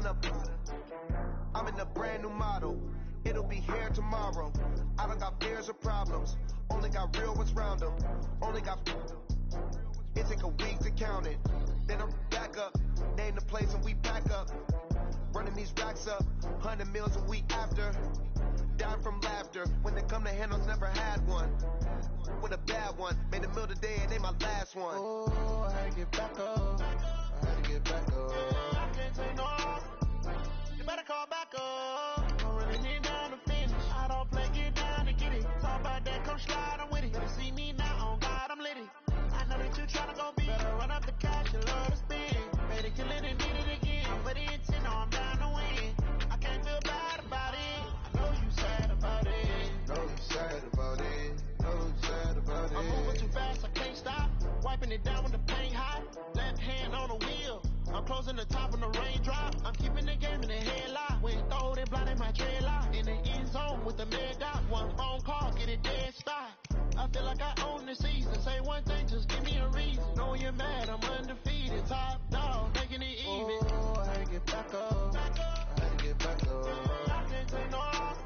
on a Prada. I'm in a brand new model. It'll be here tomorrow. I don't got fears or problems. Only got real ones round them. Only got. It take a week to count it. Then I'm back up. Name the place and we pack up. Running these racks up. 100 meals a week after. Down from laughter. When they come to handles, never had one. With a bad one. Made a meal today and they my last one. Oh, I had to get back up. I had to get back up. I can't take no off. You better call back up. I'm really need down to finish. I don't play, get down to get it. Talk about that, come slide, I'm with it. Better see me now, on God, I'm litty. I know that you tryna go be. Better run up the cash, you love to spin. Better kill it and did it again. But the intent, no, I'm down to win. I can't feel bad about it. I know you sad about it. Know you sad about it. Know you sad about it. I'm moving too fast, I can't stop. Wiping it down when the paint hot. Left hand on the wheel. I'm closing the top when the raindrop. I'm keeping the game in the headlock. When throw it, blinding my dreadlock. In the end zone with the mad dot. One phone call, get it dead stop. I feel like I own the season. Say one thing, just give me a reason. Know you're mad, I'm undefeated. Top dog, making it even. Oh, I had to get back up. I had to get back up. I can't take no off.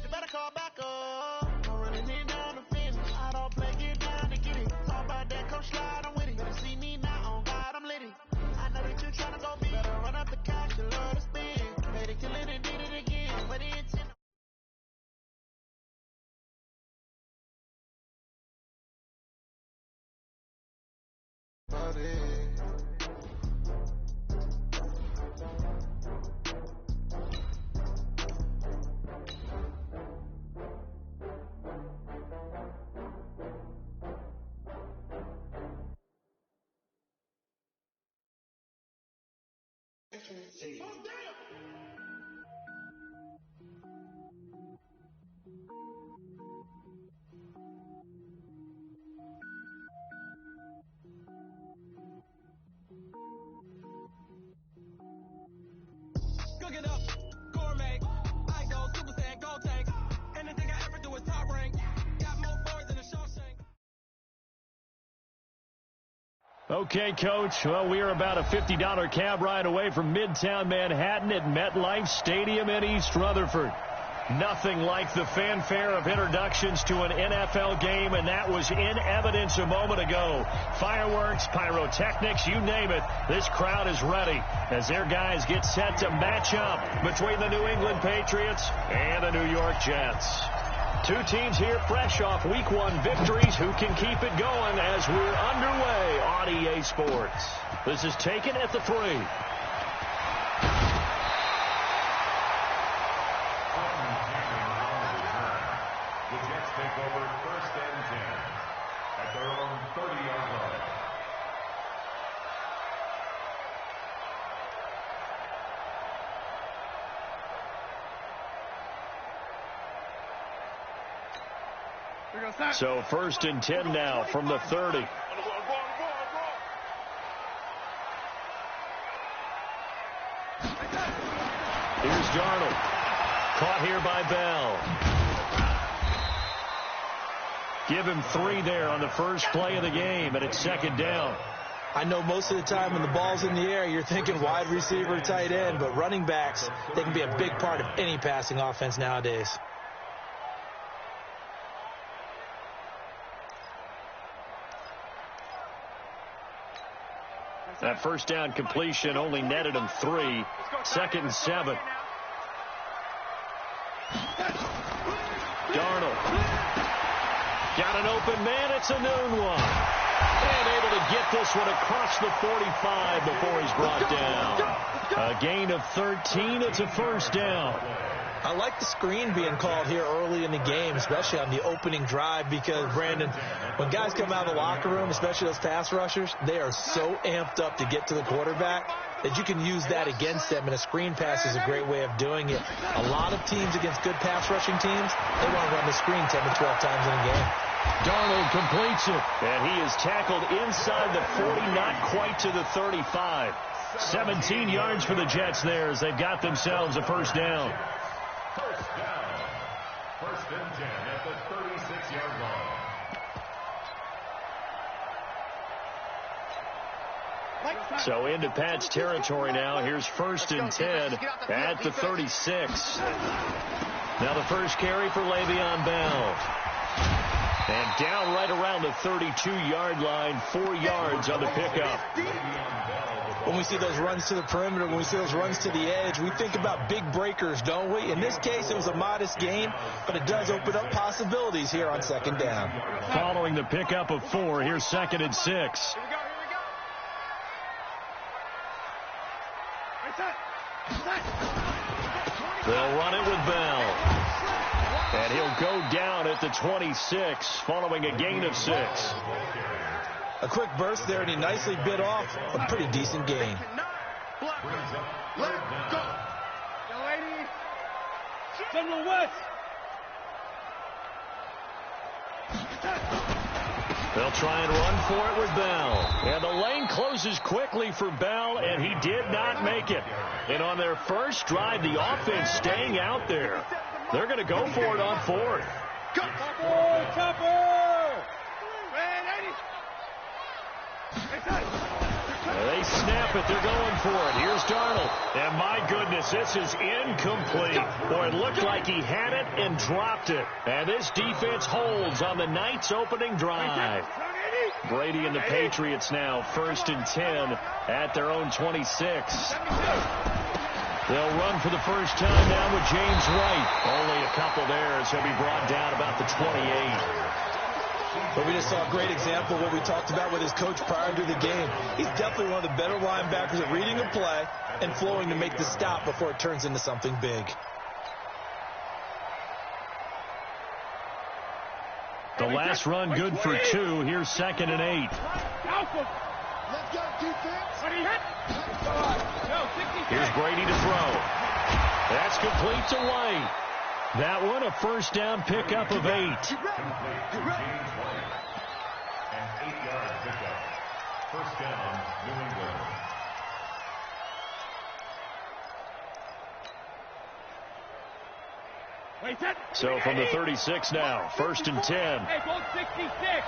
You better call back up. I'm running it down to finish. I don't play, get down to get it. Talk about that, come slide, I'm with it. Better see me now, on God, I'm litty. I know that you tryna go be. Better run up the cash, you love to spin. Better kill it and did it again. But it's in. About it. Cook it up, gourmet. I go Super Saiyan, go tank. Anything I ever do is top rank. Got more boards than a Shawshank. Okay, Coach. Well, we are about a $50 cab ride away from Midtown Manhattan at MetLife Stadium in East Rutherford. Nothing like the fanfare of introductions to an NFL game, and that was in evidence a moment ago. Fireworks, pyrotechnics, you name it. This crowd is ready as their guys get set to match up between the New England Patriots and the New York Jets. Two teams here fresh off Week 1 victories. Who can keep it going as we're underway on EA Sports? This is taken at the 3. The Jets take over 1st and 10 at their own 30-yard line. So 1st and 10 now from the 30. Here's Darnold. Caught here by Bell. Give him 3 there on the first play of the game, and it's 2nd down. I know most of the time when the ball's in the air, you're thinking wide receiver, tight end, but running backs, they can be a big part of any passing offense nowadays. That first down completion only netted him 3. 2nd and 7. Darnold. Got an open man. It's a noon one. And able to get this one across the 45 before he's brought down. A gain of 13. It's a 1st down. I like the screen being called here early in the game, especially on the opening drive, because, Brandon, when guys come out of the locker room, especially those pass rushers, they are so amped up to get to the quarterback that you can use that against them, and a screen pass is a great way of doing it. A lot of teams against good pass rushing teams, they want to run the screen 10 to 12 times in a game. Darnold completes it, and he is tackled inside the 40, not quite to the 35. 17 yards for the Jets there as they've got themselves a 1st down. 1st down. 1st and 10 at the 36-yard line. So into Pat's territory now. Here's 1st and 10 at the 36. Now the first carry for Le'Veon Bell. And down right around the 32-yard line, 4 yards on the pickup. When we see those runs to the perimeter, when we see those runs to the edge, we think about big breakers, don't we? In this case, it was a modest gain, but it does open up possibilities here on 2nd down. Following the pickup of 4, here's 2nd and 6. They'll run it with Bell. And he'll go down at the 26 following a gain of 6. A quick burst there, and he nicely bit off a pretty decent gain. General West. They'll try and run for it with Bell. And the lane closes quickly for Bell, and he did not make it. And on their first drive, the offense staying out there. They're going to go for it on 4th. They snap it. They're going for it. Here's Darnold. And my goodness, this is incomplete. Boy, it looked like he had it and dropped it. And this defense holds on the night's opening drive. Brady and the Patriots now 1st and 10 at their own 26. They'll run for the first time now with James White. Only a couple there as he'll be brought down about the 28. But we just saw a great example of what we talked about with his coach prior to the game. He's definitely one of the better linebackers at reading a play and flowing to make the stop before it turns into something big. The last run good for 2. Here's 2nd and 8. Here's Brady to throw. That's complete to White. That one, a first down pickup of 8. An 8-yard pickup. First down, New England. So from the 36 now, 1st and 10. Hey, goal 66.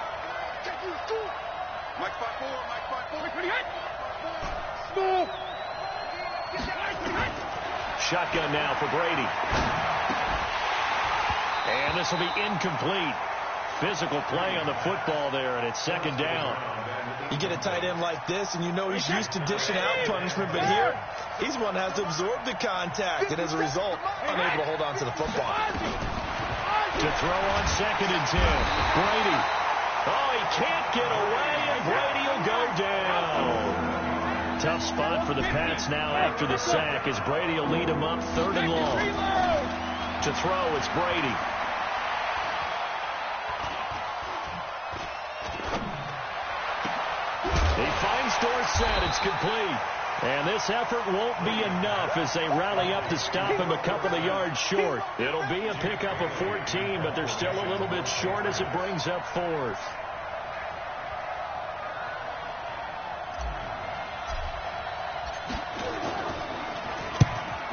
Mike 5-4. Shotgun now for Brady. And this will be incomplete. Physical play on the football there, and it's 2nd down. You get a tight end like this, and you know he's used to dishing out punishment, but here, he's one that has to absorb the contact, and as a result, unable to hold on to the football. To throw on 2nd and 10. Brady. Oh, he can't get away, and Brady will go down. Tough spot for the Pats now after the sack as Brady will lead him up 3rd and long. To throw, it's Brady. He finds Dorsett. It's complete. And this effort won't be enough as they rally up to stop him a couple of yards short. It'll be a pickup of 14, but they're still a little bit short as it brings up 4th.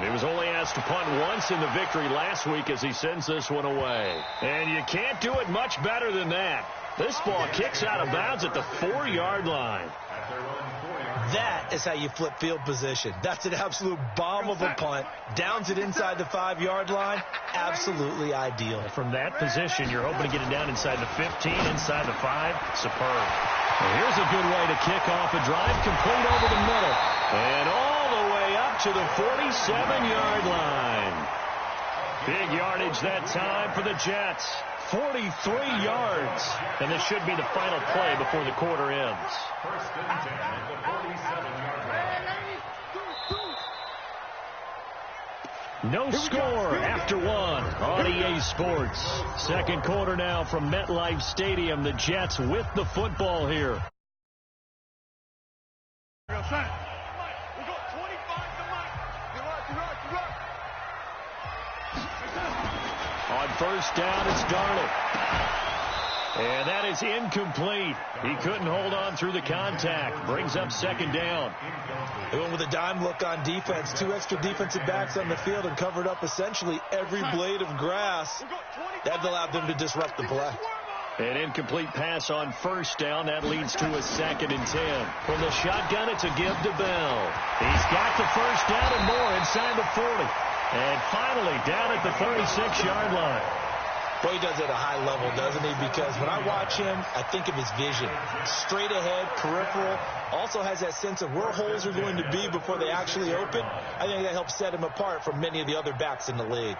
He was only asked to punt once in the victory last week as he sends this one away. And you can't do it much better than that. This ball kicks out of bounds at the 4-yard line. That is how you flip field position. That's an absolute bomb of a punt. Downs it inside the 5-yard line. Absolutely ideal. From that position, you're hoping to get it down inside the 15, inside the 5. Superb. Well, here's a good way to kick off a drive, complete over the middle. And all the way up to the 47-yard line. Big yardage that time for the Jets. 43 yards. And this should be the final play before the quarter ends. First and 10 at the 47-yard line. No score after 1 on EA Sports. Second quarter now from MetLife Stadium. The Jets with the football here. On first down, it's Darnold. And that is incomplete. He couldn't hold on through the contact. Brings up 2nd down. They went with a dime look on defense. 2 extra defensive backs on the field and covered up essentially every blade of grass. That allowed them to disrupt the play. An incomplete pass on first down. That leads to a 2nd and 10. From the shotgun, it's a give to Bell. He's got the first down and more inside the 40. And finally down at the 36-yard line. Well, he does it at a high level, doesn't he? Because when I watch him, I think of his vision. Straight ahead, peripheral. Also has that sense of where holes are going to be before they actually open. I think that helps set him apart from many of the other backs in the league.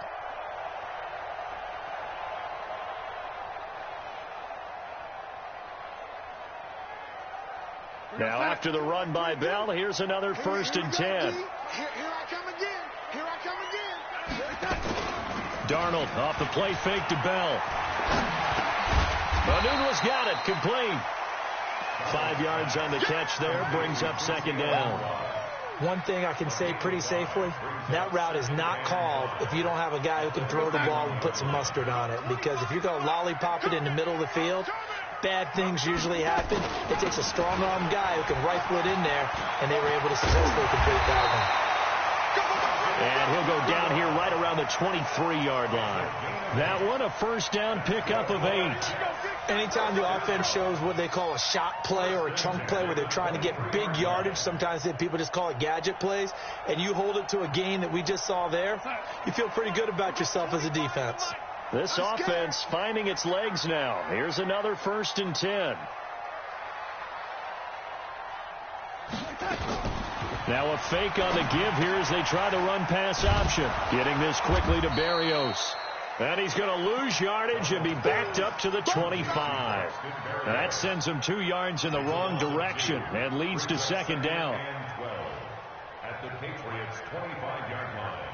Now after the run by Bell, here's another 1st and 10. Here I come again. Here I come again. Darnold off the play fake to Bell. Nunez got it, complete. 5 yards on the catch there, brings up 2nd down. One thing I can say pretty safely, that route is not called if you don't have a guy who can throw the ball and put some mustard on it. Because if you're going to lollipop it in the middle of the field, bad things usually happen. It takes a strong-arm guy who can rifle it in there, and they were able to successfully complete that one. And he'll go down here right around the 23-yard line. That one, a 1st down pickup of 8. Anytime the offense shows what they call a shot play or a chunk play where they're trying to get big yardage, sometimes people just call it gadget plays, and you hold it to a gain that we just saw there, you feel pretty good about yourself as a defense. This offense finding its legs now. Here's another 1st and 10. Now a fake on the give here as they try the run-pass option. Getting this quickly to Berrios. And he's going to lose yardage and be backed up to the 25. That sends him 2 yards in the wrong direction and leads to 2nd down. At the Patriots' 25-yard line.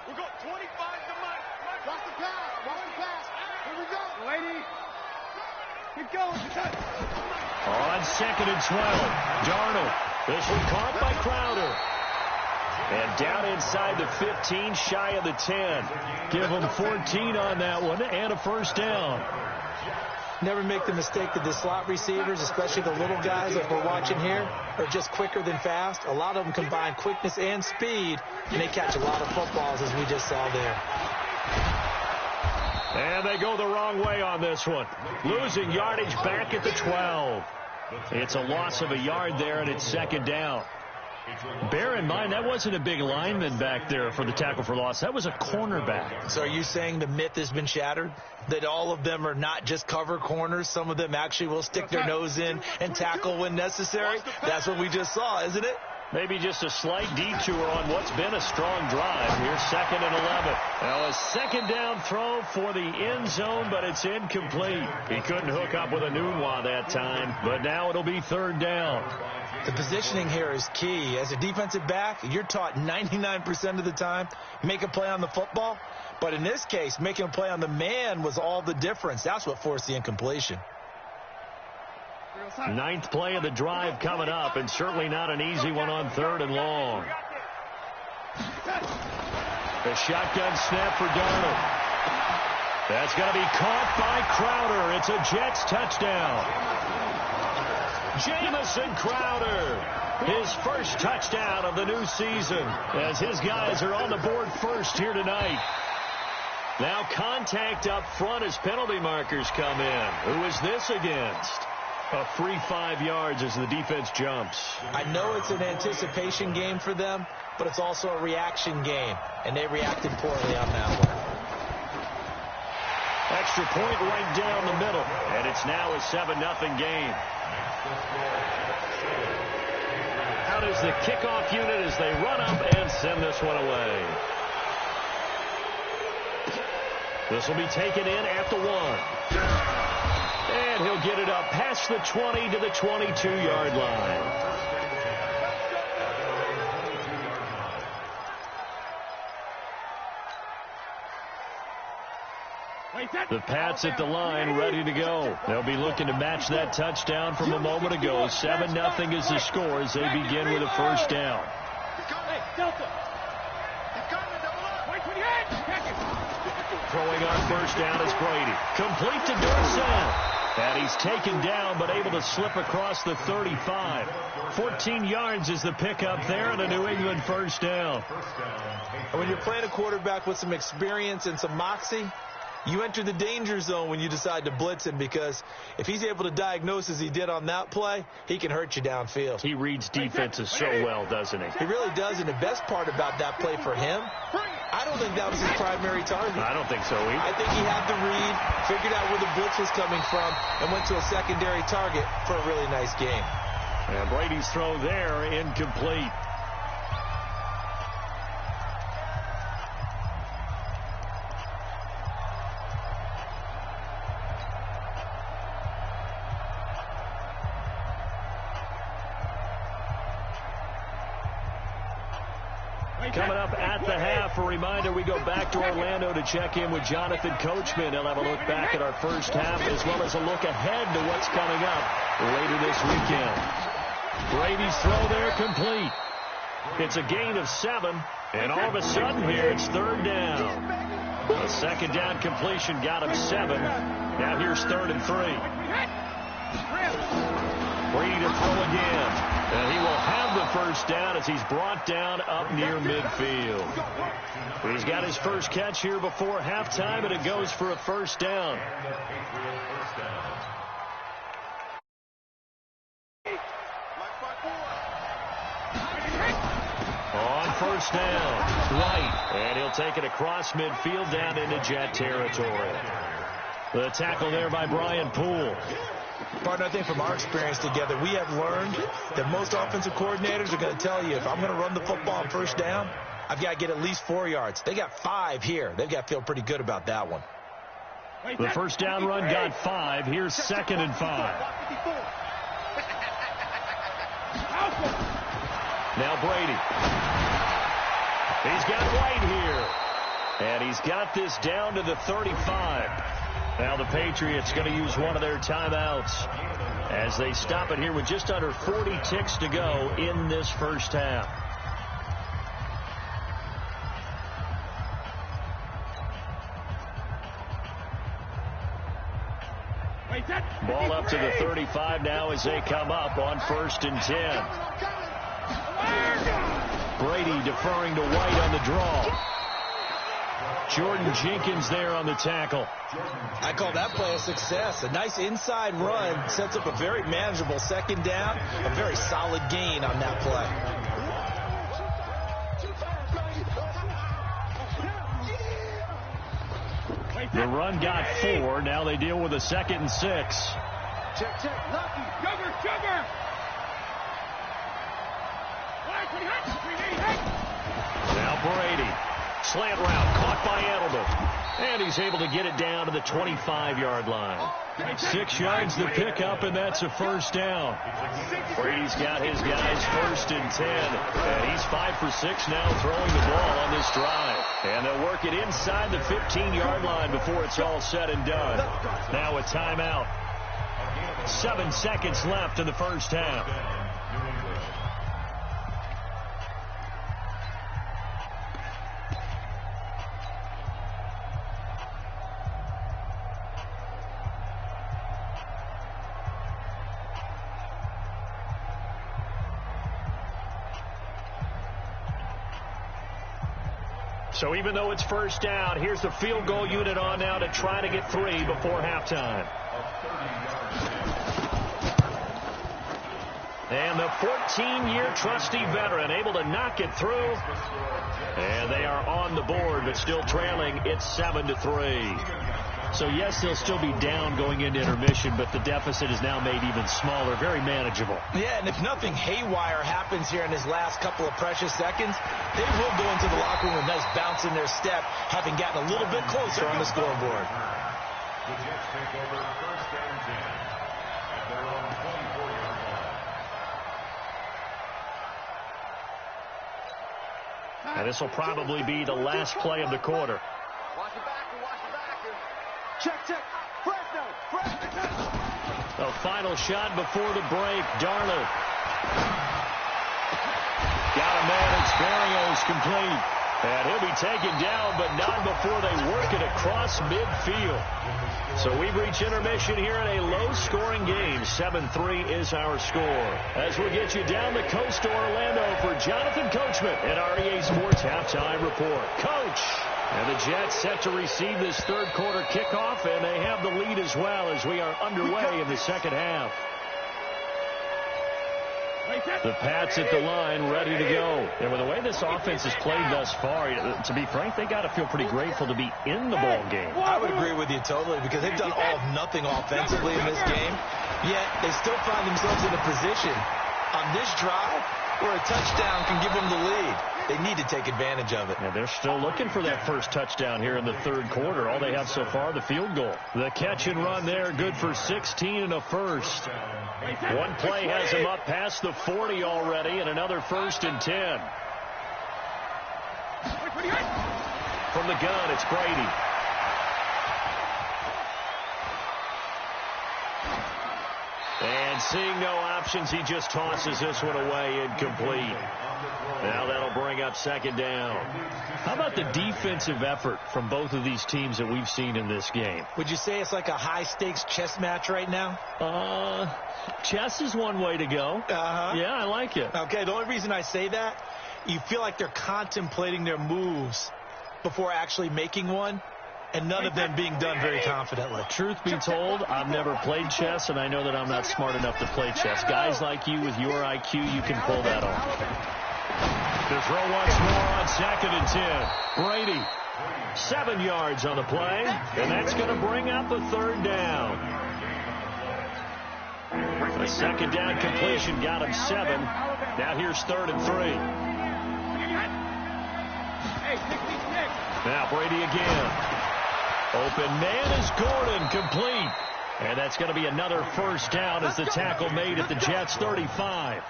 We got 25 to Mike. Watch the pass. Watch the pass. Here we go. Lady. Keep going. On 2nd and 12. Darnold. This one caught by Crowder. And down inside the 15, shy of the 10. Give him 14 on that one and a 1st down. Never make the mistake that the slot receivers, especially the little guys like we're watching here, are just quicker than fast. A lot of them combine quickness and speed, and they catch a lot of footballs, as we just saw there. And they go the wrong way on this one. Losing yardage back at the 12. It's a loss of a yard there, and it's 2nd down. Bear in mind, that wasn't a big lineman back there for the tackle for loss. That was a cornerback. So are you saying the myth has been shattered? That all of them are not just cover corners? Some of them actually will stick their nose in and tackle when necessary? That's what we just saw, isn't it? Maybe just a slight detour on what's been a strong drive. Here's 2nd and 11. Now a 2nd down throw for the end zone, but it's incomplete. He couldn't hook up with a Nunez that time, but now it'll be 3rd down. The positioning here is key. As a defensive back, you're taught 99% of the time, make a play on the football. But in this case, making a play on the man was all the difference. That's what forced the incompletion. 9th play of the drive coming up, and certainly not an easy one on 3rd and long. The shotgun snap for Darnold. That's going to be caught by Crowder. It's a Jets touchdown. Jamison Crowder, his first touchdown of the new season, as his guys are on the board first here tonight. Now contact up front as penalty markers come in. Who is this against? A free 5 yards as the defense jumps. I know it's an anticipation game for them, but it's also a reaction game, and they reacted poorly on that one. Extra point right down the middle, and it's now a 7-0 game. Out is the kickoff unit as they run up and send this one away. This will be taken in at the 1. And he'll get it up past the 20 to the 22-yard line. The Pats at the line, ready to go. They'll be looking to match that touchdown from a moment ago. 7-0 is the score as they begin with a 1st down. Throwing on 1st down is Brady. Complete to Dorsett. And he's taken down, but able to slip across the 35. 14 yards is the pickup there, and a New England first down. When you're playing a quarterback with some experience and some moxie, you enter the danger zone when you decide to blitz him, because if he's able to diagnose as he did on that play, he can hurt you downfield. He reads defenses so well, doesn't he? He really does, and the best part about that play for him, I don't think that was his primary target. I don't think so either. I think he had the read, figured out where the blitz was coming from, and went to a secondary target for a really nice game. And Brady's throw there, incomplete. Coming up at the half, a reminder, we go back to Orlando to check in with Jonathan Coachman. He'll have a look back at our first half, as well as a look ahead to what's coming up later this weekend. Brady's throw there complete. It's a gain of 7, and all of a sudden here it's third down. A second down completion got him 7. Now here's 3rd and 3. Brady to throw again. And he will have the first down as he's brought down up near midfield. He's got his first catch here before halftime, and it goes for a first down. On first down, White. And he'll take it across midfield down into Jet territory. The tackle there by Brian Poole. Partner, I think from our experience together, we have learned that most offensive coordinators are going to tell you, if I'm going to run the football on first down, I've got to get at least 4 yards. They got 5 here. They've got to feel pretty good about that one. The first down run got 5. Here's 2nd and 5. Now Brady. He's got White here. And he's got this down to the 35. Now the Patriots going to use one of their timeouts as they stop it here with just under 40 ticks to go in this first half. Ball up to the 35 now as they come up on 1st and 10. Brady deferring to White on the draw. Jordan Jenkins there on the tackle. I call that play a success. A nice inside run sets up a very manageable second down. A very solid gain on that play. The run got 4. Now they deal with a 2nd and 6. Check. Lucky. Sugar. Now Brady. Slant route caught by Edelman. And he's able to get it down to the 25-yard line. 6 yards to pick up, and that's a first down. Brady's got his guys 1st and 10. And he's 5 for 6 now throwing the ball on this drive. And they'll work it inside the 15-yard line before it's all said and done. Now a timeout. 7 seconds left in the first half. So even though it's first down, here's the field goal unit on now to try to get 3 before halftime. And the 14-year trusty veteran able to knock it through. And they are on the board, but still trailing. It's 7-3. So, yes, they'll still be down going into intermission, but the deficit is now made even smaller, very manageable. Yeah, and if nothing haywire happens here in his last couple of precious seconds, they will go into the locker room with a nice bounce in their step, having gotten a little bit closer on the scoreboard. The Jets take over 1st and 10 at their own 24-yard line. And this will probably be the last play of the quarter. Watch the back. Check. Fresno. The final shot before the break. Darnold. Got a man. It's Barrios complete. And he'll be taken down, but not before they work it across midfield. So we reach intermission here in a low-scoring game. 7-3 is our score. As we get you down the coast to Orlando for Jonathan Coachman at our EA Sports Halftime Report. Coach! And the Jets set to receive this third quarter kickoff, and they have the lead as well as we are underway in the second half. The Pats at the line, ready to go. And with the way this offense has played thus far, to be frank, they got to feel pretty grateful to be in the ball game. I would agree with you totally, because they've done all of nothing offensively in this game, yet they still find themselves in a position on this drive where a touchdown can give them the lead. They need to take advantage of it. And they're still looking for that first touchdown here in the third quarter. All they have so far, the field goal. The catch and run there, good for 16 and a first. One play has him up past the 40 already, and another 1st and 10. From the gun, it's Brady. And seeing no options, he just tosses this one away, incomplete. Now that'll bring up second down. How about the defensive effort from both of these teams that we've seen in this game? Would you say it's like a high-stakes chess match right now? Chess is one way to go. Yeah, I like it. Okay, the only reason I say that, you feel like they're contemplating their moves before actually making one, and none of them being done very confidently. Truth be told, I've never played chess, and I know that I'm not smart enough to play chess. Guys like you with your IQ, you can pull that off. The throw once more on 2nd and 10. Brady, 7 yards on the play, and that's going to bring up the third down. A second down completion got him 7. Now here's 3rd and 3. Now Brady again. Open man is Gordon, complete. And that's going to be another first down as the tackle made at the Jets' 35.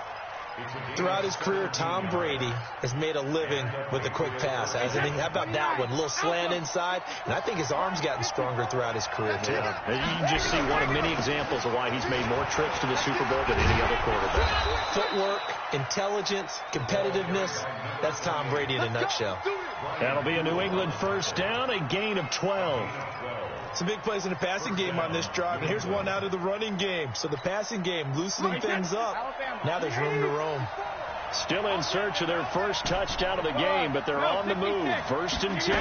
Throughout his career, Tom Brady has made a living with a quick pass, hasn't he? How about that one? A little slant inside, and I think his arm's gotten stronger throughout his career, too. Yeah. You can just see one of many examples of why he's made more trips to the Super Bowl than any other quarterback. Footwork, intelligence, competitiveness, that's Tom Brady in a nutshell. That'll be a New England first down, a gain of 12. Some big plays in the passing game on this drive, and here's one out of the running game. So the passing game loosening things up. Now there's room to roam. Still in search of their first touchdown of the game, but they're on the move. 1st and 10.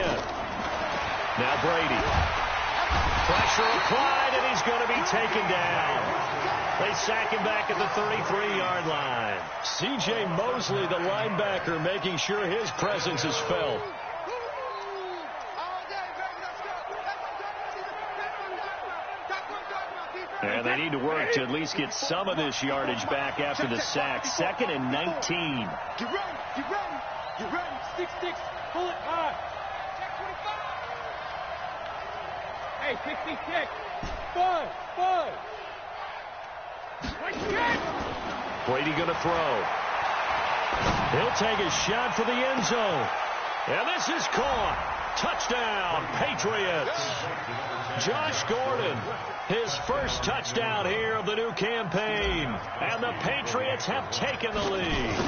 Now Brady. Pressure applied, and he's going to be taken down. They sack him back at the 33-yard line. C.J. Mosley, the linebacker, making sure his presence is felt. And they need to work to at least get some of this yardage back after the sack. 2nd and 19. Get ready. Get ready. 6-6. Pull it hard. Hey, 66. 5. Brady going to throw. He'll take a shot for the end zone. And this is caught. Touchdown, Patriots. Josh Gordon, his first touchdown here of the new campaign. And the Patriots have taken the lead.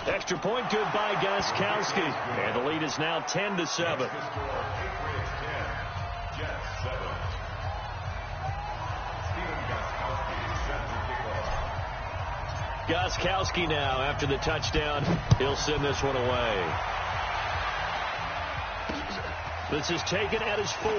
Extra point good by Gostkowski. And the lead is now 10-7. Gostkowski now, after the touchdown, he'll send this one away. This is taken at his 4.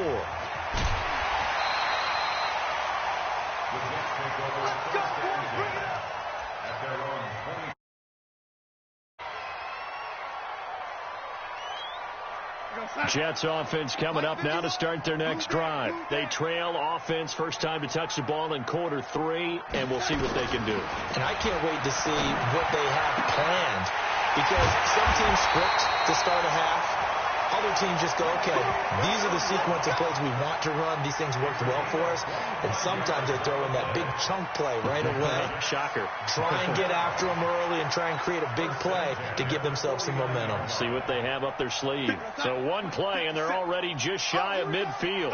Jets offense coming up now to start their next drive. They trail offense, first time to touch the ball in quarter 3, and we'll see what they can do. And I can't wait to see what they have planned, because some teams script to start a half. Other teams just go, okay, these are the sequence of plays we want to run. These things worked well for us. And sometimes they throw in that big chunk play right away. Shocker. Try and get after them early and try and create a big play to give themselves some momentum. See what they have up their sleeve. So one play, and they're already just shy of midfield.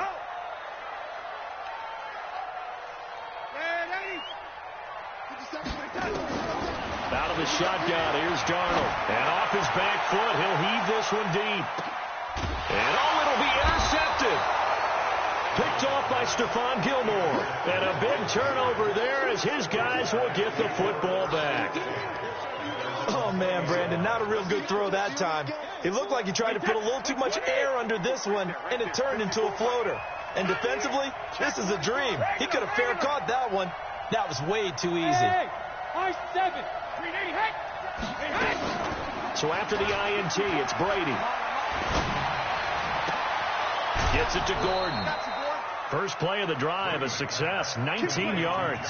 About of the shotgun. Here's Darnold. And off his back foot, he'll heave this one deep. And it'll be intercepted. Picked off by Stephon Gilmore. And a big turnover there as his guys will get the football back. Oh, man, Brandon, not a real good throw that time. It looked like he tried to put a little too much air under this one, and it turned into a floater. And defensively, this is a dream. He could have fair caught that one. That was way too easy. So after the INT, it's Brady. Gets it to Gordon. First play of the drive, a success, 19 yards.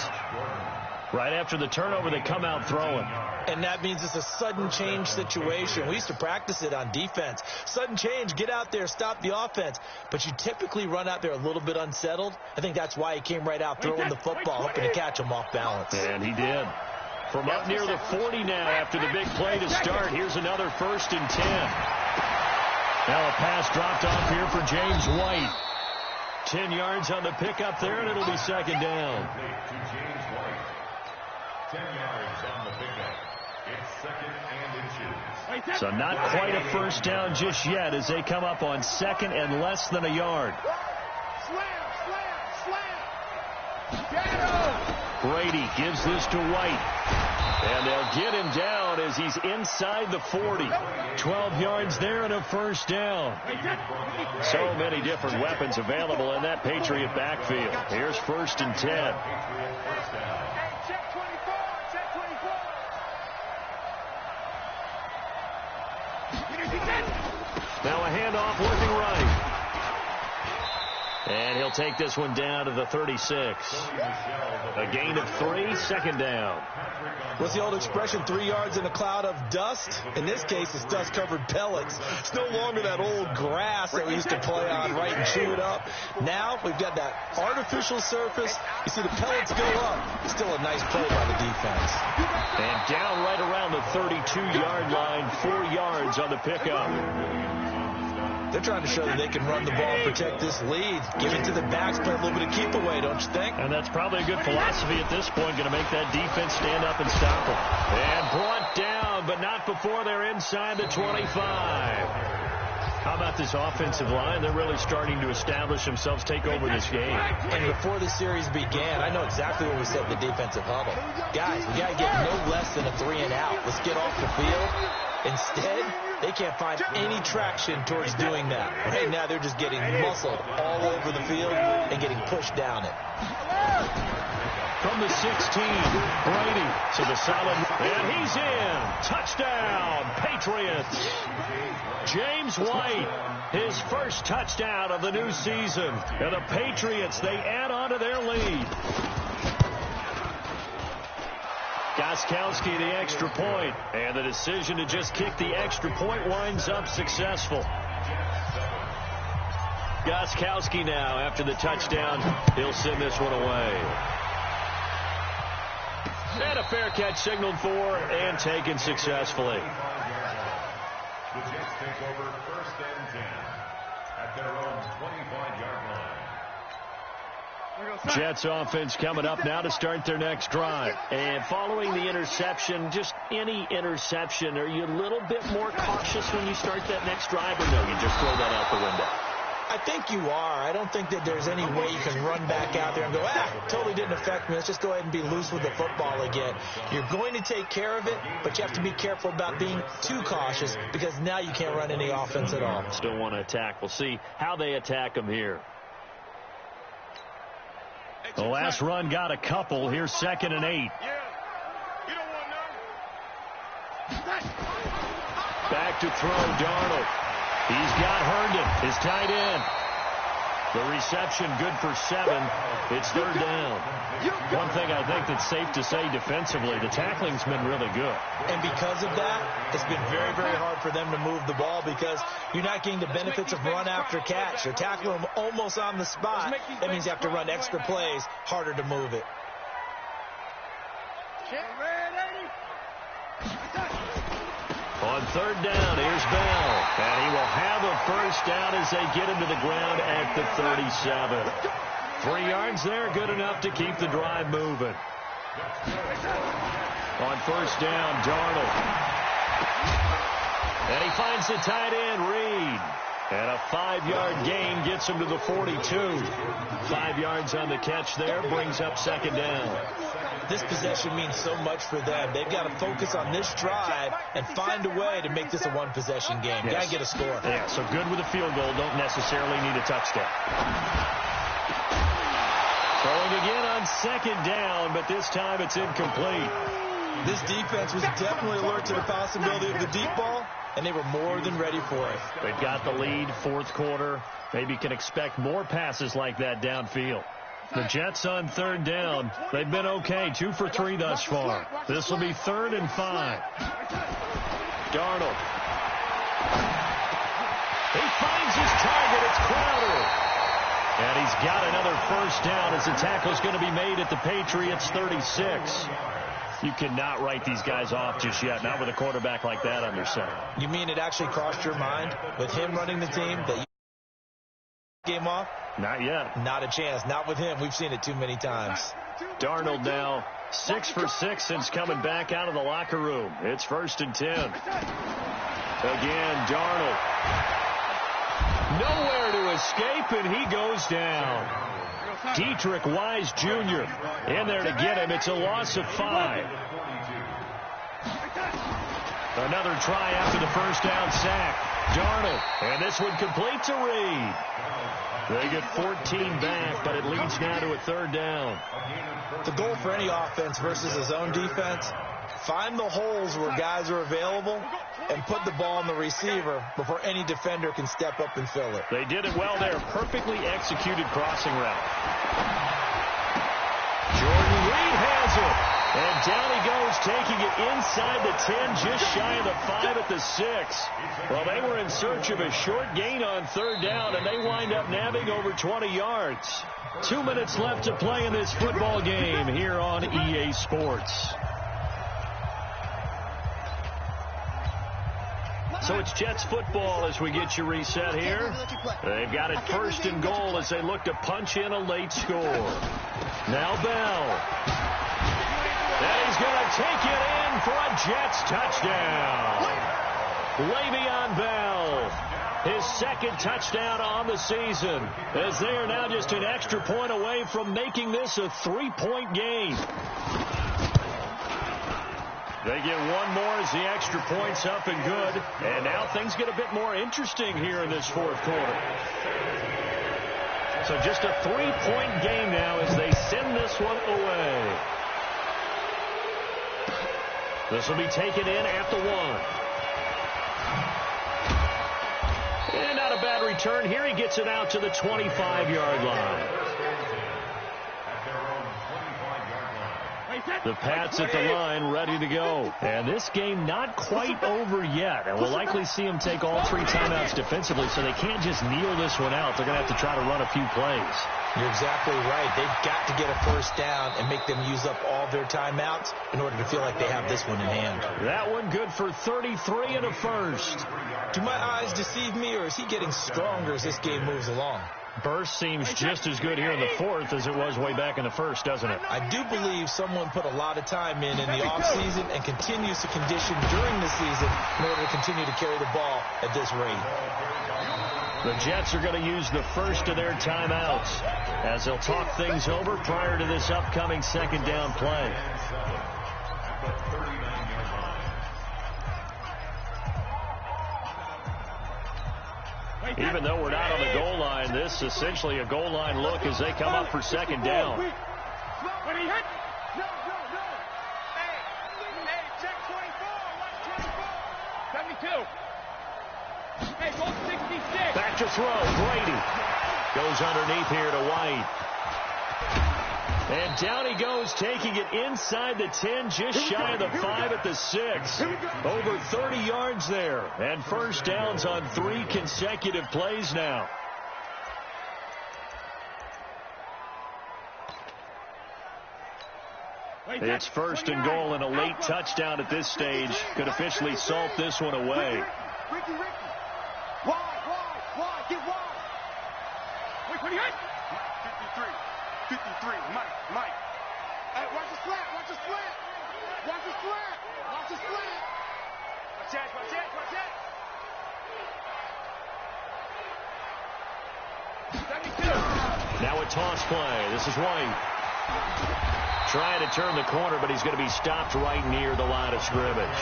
Right after the turnover, they come out throwing. And that means it's a sudden change situation. We used to practice it on defense. Sudden change, get out there, stop the offense. But you typically run out there a little bit unsettled. I think that's why he came right out throwing the football, hoping to catch him off balance. And he did. From up near the 40 now after the big play to start. Here's another 1st and 10. Now a pass dropped off here for James White. 10 yards on the pickup there, and it'll be 2nd down. 10 yards on the pickup. It's 2nd and inches. So not quite a 1st down just yet as they come up on 2nd and less than a yard. Brady gives this to White. And they'll get him down as he's inside the 40. 12 yards there and a 1st down. So many different weapons available in that Patriot backfield. Here's 1st and 10. Now a handoff looking right. And he'll take this one down to the 36. A gain of 3, 2nd down. What's the old expression, 3 yards in a cloud of dust? In this case, it's dust-covered pellets. It's no longer that old grass that we used to play on, right, and chew it up. Now we've got that artificial surface. You see the pellets go up. Still a nice play by the defense. And down right around the 32-yard line, 4 yards on the pickup. They're trying to show that they can run the ball and protect this lead. Give it to the backs, play a little bit of keep away, don't you think? And that's probably a good philosophy at this point, going to make that defense stand up and stop them. And brought down, but not before they're inside the 25. How about this offensive line? They're really starting to establish themselves, take over this game. And before the series began, I know exactly what we said in the defensive huddle. Guys, we got to get no less than a 3 and out. Let's get off the field. Instead, they can't find any traction towards doing that. Right now, they're just getting muscled all over the field and getting pushed down it. From the 16, Brady to the solid, and he's in. Touchdown, Patriots. James White, his first touchdown of the new season. And the Patriots, they add on to their lead. Gostkowski, the extra point, and the decision to just kick the extra point winds up successful. Gostkowski now, after the touchdown, he'll send this one away. And a fair catch signaled for and taken successfully. The Jets take over 1st and 10 at their own 25-yard line. Jets offense coming up now to start their next drive. And following the interception, just any interception, are you a little bit more cautious when you start that next drive, or no, you just throw that out the window? I think you are. I don't think that there's any way you can run back out there and go, totally didn't affect me. Let's just go ahead and be loose with the football again. You're going to take care of it, but you have to be careful about being too cautious because now you can't run any offense at all. Still want to attack. We'll see how they attack them here. The last run got a couple. Here's 2nd and 8. Back to throw, Darnold. He's got Herndon, his tight end. The reception good for 7. It's 3rd down. One thing I think that's safe to say defensively, the tackling's been really good. And because of that, it's been very, very hard for them to move the ball because you're not getting the benefits of run after catch. You're tackling them almost on the spot. That means you have to run extra plays, harder to move it. On 3rd down, here's Bell. And he will have a 1st down as they get him to the ground at the 37. 3 yards there, good enough to keep the drive moving. On first down. Darnold. And he finds the tight end, Reed. And a 5-yard gain gets him to the 42. 5 yards on the catch there, brings up second down. This possession means so much for them. They've got to focus on this drive and find a way to make this a one-possession game. Yes. Got to get a score. Yeah, so good with a field goal. Don't necessarily need a touchdown. Throwing again on second down, but this time it's incomplete. This defense was definitely alert to the possibility of the deep ball, and they were more than ready for it. They've got the lead, fourth quarter. Maybe can expect more passes like that downfield. The Jets on third down. They've been okay, 2 for 3 thus far. This will be 3rd and 5. Darnold. He finds his target. It's Crowder. And he's got another first down as the tackle's going to be made at the Patriots 36. You cannot write these guys off just yet, not with a quarterback like that under center. You mean it actually crossed your mind with him running the team that you game off? Not yet. Not a chance. Not with him. We've seen it too many times. Darnold now 6 for 6 since coming back out of the locker room. It's 1st and 10. Again, Darnold. Nowhere to escape, and he goes down. Dietrich Wise Jr. in there to get him. It's a loss of 5. Another try after the first down sack. Darnold, and this one complete to Reed. They get 14 back, but it leads now to a 3rd down. The goal for any offense versus a zone defense, find the holes where guys are available and put the ball on the receiver before any defender can step up and fill it. They did it well there. Perfectly executed crossing route. Jordan Reed has it. And down he goes, taking it inside the 10, just shy of the 5 at the 6. Well, they were in search of a short gain on 3rd down, and they wind up nabbing over 20 yards. 2 minutes left to play in this football game here on EA Sports. So it's Jets football as we get you reset here. They've got it 1st and goal as they look to punch in a late score. Now Bell. And he's going to take it in for a Jets touchdown. Le'Veon Bell, his 2nd touchdown on the season, as they are now just an extra point away from making this a 3-point game. They get one more as the extra point's up and good. And now things get a bit more interesting here in this 4th quarter. So just a 3-point game now as they send this one away. This will be taken in at the 1. And not a bad return. Here he gets it out to the 25-yard line. The Pats at the line, ready to go. And this game not quite over yet. And we'll likely see them take all 3 timeouts defensively, so they can't just kneel this one out. They're going to have to try to run a few plays. You're exactly right. They've got to get a first down and make them use up all their timeouts in order to feel like they have this one in hand. That one good for 33 and a first. Do my eyes deceive me, or is he getting stronger as this game moves along? Burst seems just as good here in the 4th as it was way back in the 1st, doesn't it? I do believe someone put a lot of time in the offseason and continues to condition during the season in order to continue to carry the ball at this rate. The Jets are going to use the first of their timeouts as they'll talk things over prior to this upcoming 2nd down play. Even though we're not on the goal line, this is essentially a goal line look as they come up for 2nd down. When he hit. No. Hey, check 24. Watch 24. 72. Hey, go 66. Back to throw. Brady goes underneath here to White. And down he goes, taking it inside the 10, just shy of the 5 at the 6. Over 30 yards there. And first downs on 3 consecutive plays now. It's 1st and goal, and a late touchdown at this stage could officially salt this one away. Ricky. Wide. Get wide. Wait, what do you hit? 53. Mike. Hey, watch the slant. Now a toss play. This is White. Trying to turn the corner, but he's going to be stopped right near the line of scrimmage.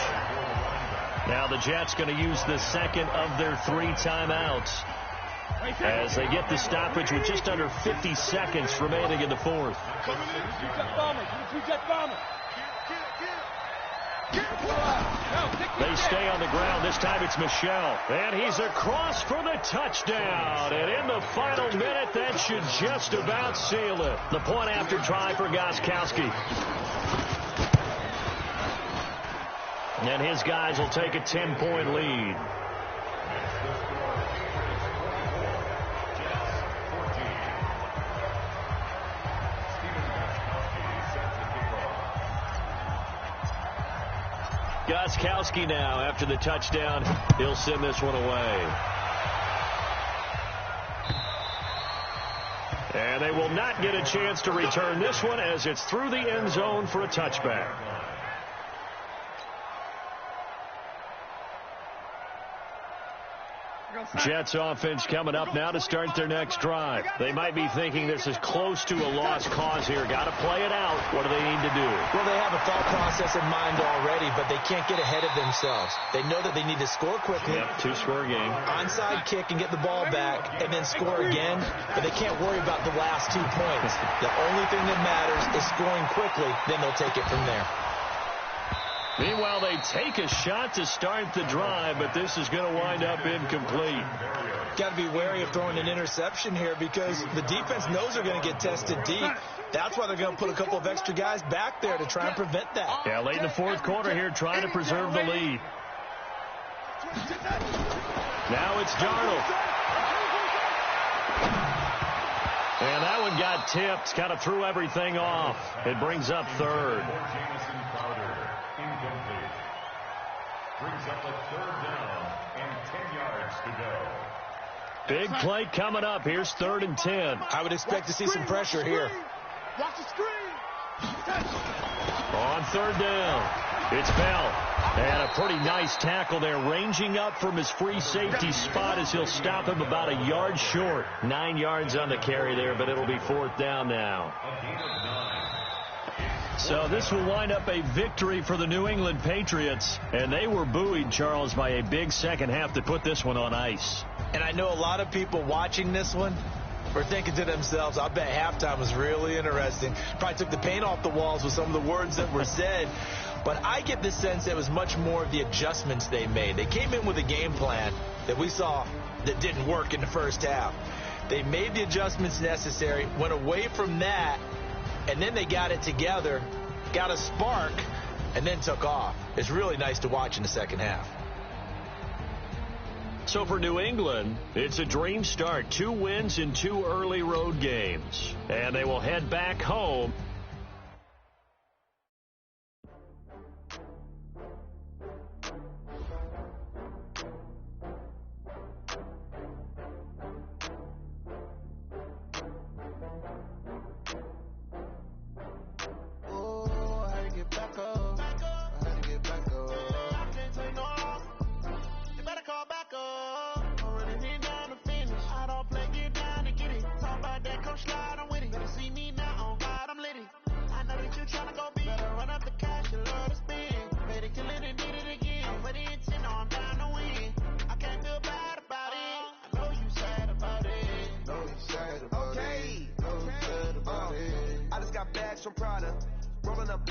Now the Jets going to use the second of their 3 timeouts as they get the stoppage with just under 50 seconds remaining in the fourth. They stay on the ground. This time it's Michel. And he's across for the touchdown. And in the final minute, that should just about seal it. The point after try for Gostkowski. And his guys will take a 10-point lead. Gostkowski now, after the touchdown, he'll send this one away. And they will not get a chance to return this one as it's through the end zone for a touchback. Jets offense coming up now to start their next drive. They might be thinking this is close to a lost cause here. Got to play it out. What do they need to do? Well, they have a thought process in mind already, but they can't get ahead of themselves. They know that they need to score quickly. Yep, 2-score game. Onside kick and get the ball back and then score again, but they can't worry about the last 2 points. The only thing that matters is scoring quickly, then they'll take it from there. Meanwhile, they take a shot to start the drive, but this is going to wind up incomplete. Got to be wary of throwing an interception here because the defense knows they're going to get tested deep. That's why they're going to put a couple of extra guys back there to try and prevent that. Yeah, late in the fourth quarter here, trying to preserve the lead. Now it's Darnold. And that one got tipped, kind of threw everything off. It brings up third. Incomplete. Brings up a 3rd down and 10 yards to go. Big play coming up. Here's 3rd and 10. I would expect to see some pressure here. Watch the screen. On 3rd down, it's Bell. And a pretty nice tackle there, ranging up from his free safety spot as he'll stop him about a yard short. 9 yards on the carry there, but it'll be 4th down now. A gain of 9. So this will wind up a victory for the New England Patriots. And they were buoyed, Charles, by a big second half to put this one on ice. And I know a lot of people watching this one were thinking to themselves, I bet halftime was really interesting. Probably took the paint off the walls with some of the words that were said. But I get the sense that it was much more of the adjustments they made. They came in with a game plan that we saw that didn't work in the first half. They made the adjustments necessary, went away from that, and then they got it together, got a spark, and then took off. It's really nice to watch in the second half. So for New England, it's a dream start. 2 wins in 2 early road games. And they will head back home. From Prada, rolling up.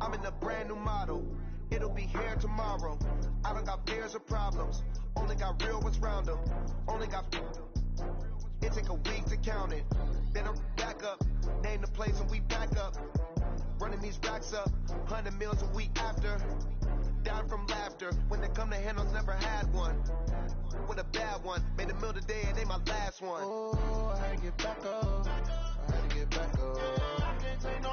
I'm in a brand new model. It'll be here tomorrow. I don't got fears or problems. Only got real ones round them. Only got. It take a week to count it. Then I'm back up. Name the place and we back up. Running these racks up. 100 meals a week after. Down from laughter. When they come to handles, never had one. With a bad one. Made a meal today and they my last one. Oh, I had to get back up. I had to get back up. I can't take no.